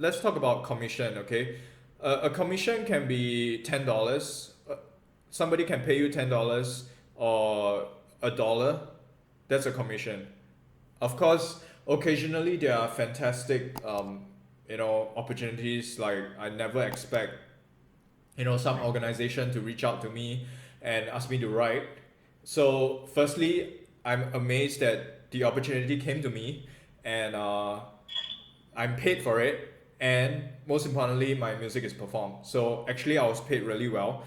let's talk about commission. Okay, a commission can be $10. Somebody can pay you $10 or $1. That's a commission. Of course, occasionally there are fantastic, opportunities. Like I never expect, some organization to reach out to me and ask me to write. So, firstly, I'm amazed that the opportunity came to me, and I'm paid for it, and most importantly, my music is performed. So actually, I was paid really well.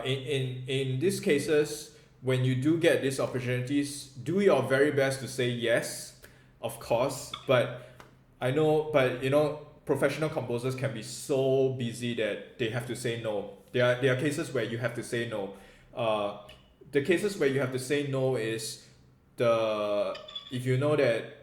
In these cases, when you do get these opportunities, do your very best to say yes, of course. But professional composers can be so busy that they have to say no. There are cases where you have to say no. Uh, the cases where you have to say no is the if you know that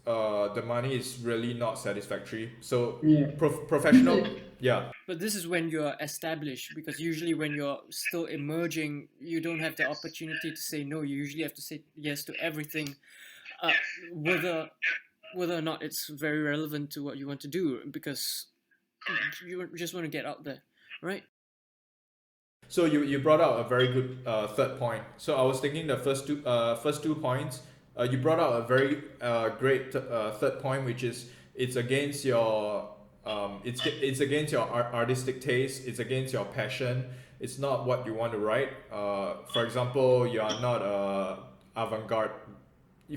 the money is really not satisfactory. So Yeah. This professional, is yeah. But this is when you're established, because usually when you're still emerging, you don't have the opportunity to say no. You usually have to say yes to everything, uh, whether whether or not it's very relevant to what you want to do, because you just want to get out there, right? So you brought out a very good third point. So I was thinking the first 2 points. You brought out a very great third point, which is it's against your it's against your artistic taste. It's against your passion. It's not what you want to write. For example, you are not a avant-garde.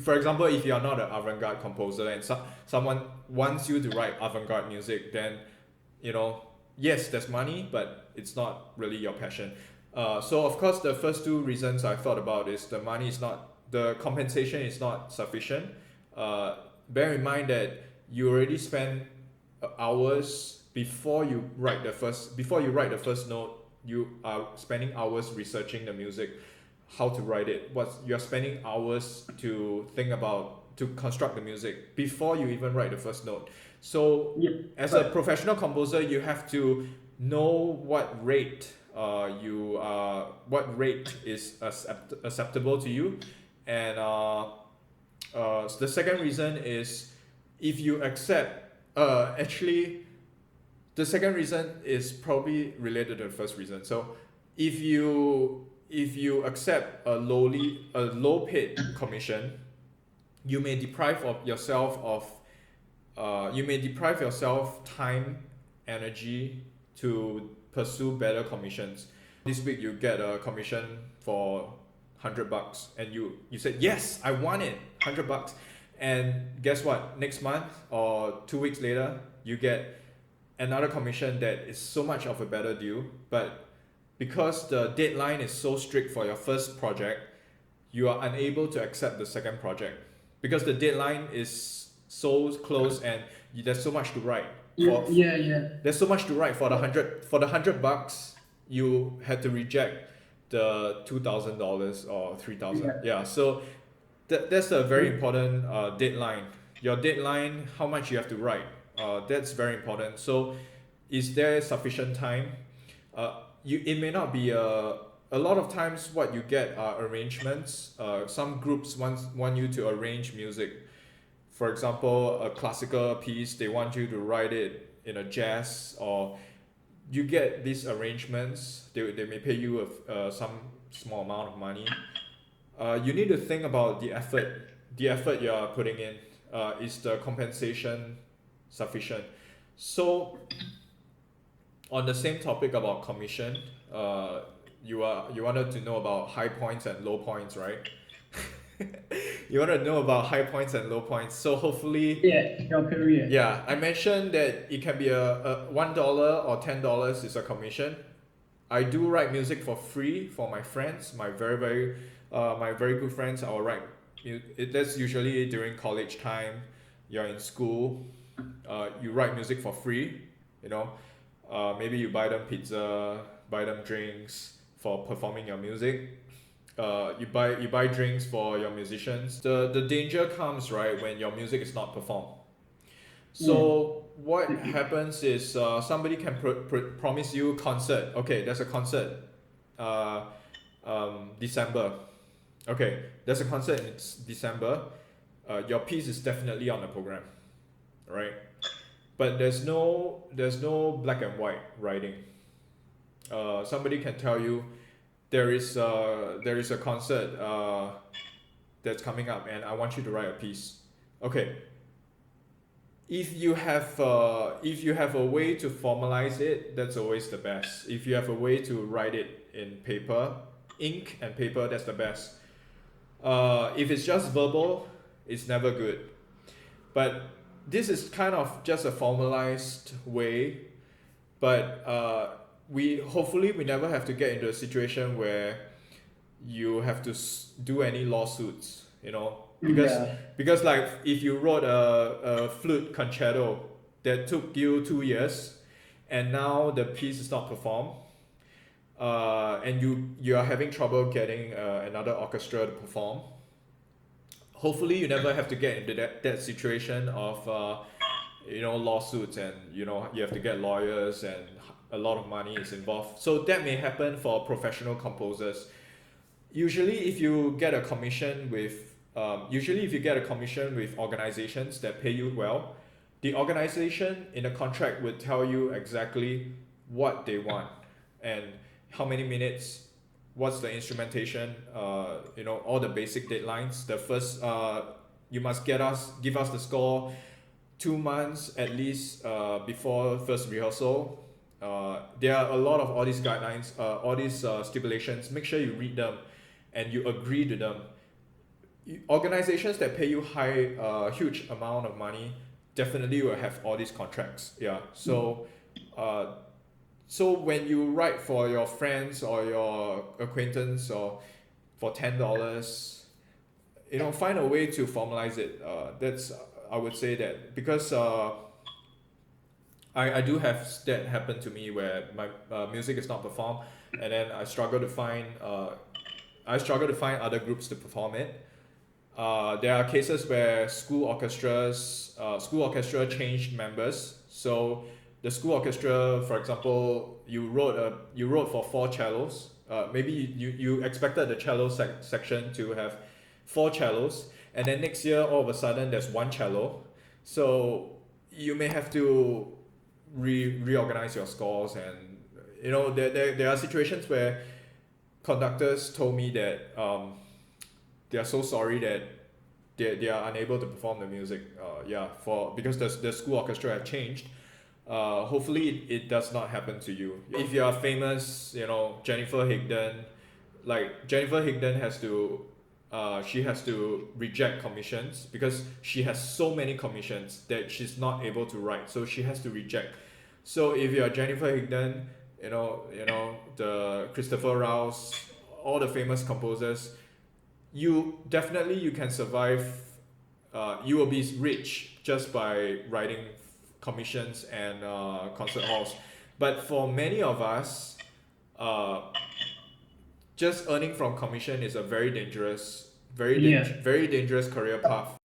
For example, if you are not an avant-garde composer and someone wants you to write avant-garde music, then you know yes, there's money, but it's not really your passion. So of course, the first two reasons I thought about is the compensation is not sufficient. Bear in mind that you already spend hours before you write the first note. You are spending hours researching the music, how to write it. You're spending hours to think about to construct the music before you even write the first note. So yeah. as a But professional composer, you have to know what rate is acceptable to you, and the second reason is if you accept. Actually, the second reason is probably related to the first reason. So, if you accept a low paid commission, you may deprive of yourself of you may deprive yourself time, energy to pursue better commissions. This week you get a commission for $100, and you said yes, I want it, $100, and guess what? Next month or 2 weeks later, you get another commission that is so much of a better deal, but because the deadline is so strict for your first project, you are unable to accept the second project because the deadline is so close and there's so much to write. yeah, yeah, yeah. There's so much to write for the $100. You had to reject the $2,000 or 3,000. Yeah. Yeah, so that's a very important deadline. Your deadline, how much you have to write. That's very important. So, is there sufficient time? It may not be a lot of times what you get are arrangements. Some groups want you to arrange music. For example, a classical piece, they want you to write it in a jazz, or you get these arrangements. They may pay you some small amount of money. You need to think about the effort you are putting in. Is the compensation sufficient? So, on the same topic about commission, you wanted to know about high points and low points, right? You want to know about high points and low points. So hopefully, Yeah, your career. yeah, I mentioned that it can be a $1 or $10 is a commission. I do write music for free for my friends, my very good friends. I'll write. That's usually during college time. You're in school. You write music for free. You know, maybe you buy them pizza, buy them drinks for performing your music. You buy drinks for your musicians. The danger comes right when your music is not performed. Yeah. So what happens is somebody can promise you concert. Okay, there's a concert. Uh, December. Okay, there's a concert in December. Your piece is definitely on the program, right? but there's no black and white writing. Somebody can tell you there is a concert that's coming up, and I want you to write a piece. Okay, if you have a way to formalize it, that's always the best. If you have a way to write it in paper, ink and paper, that's the best. If it's just verbal, it's never good. But this is kind of just a formalized way. But we hopefully we never have to get into a situation where you have to do any lawsuits, because Yeah. because like if you wrote a flute concerto that took you 2 years, and now the piece is not performed, and you are having trouble getting another orchestra to perform. Hopefully you never have to get into that situation of lawsuits, and you have to get lawyers, and a lot of money is involved. So that may happen for professional composers. Usually if you get a commission with organizations that pay you well, the organization in a contract would tell you exactly what they want and how many minutes, what's the instrumentation, all the basic deadlines. The first, you must give us the score 2 months at least before first rehearsal. There are a lot of all these guidelines, all these stipulations. Make sure you read them and you agree to them. Organizations that pay you huge amount of money definitely will have all these contracts. Yeah. So when you write for your friends or your acquaintance or for $10, find a way to formalize it. That's I would say that, because I do have that happen to me where my music is not performed, and then I struggle to find other groups to perform it. There are cases where school orchestra changed members. So the school orchestra, for example, you wrote for 4 cellos. Maybe you expected the cello section to have 4 cellos, and then next year all of a sudden there's 1 cello. So you may have to reorganize your scores, and there are situations where conductors told me that they are so sorry that they are unable to perform the music. Because the school orchestra have changed. Hopefully it does not happen to you. If you are famous, Jennifer Higdon she has to reject commissions because she has so many commissions that she's not able to write, so she has to reject. So if you are Jennifer Higdon, the Christopher Rouse, all the famous composers, you can survive. You will be rich just by writing commissions and concert halls. But for many of us, just earning from commission is a very dangerous Yeah. very dangerous career path.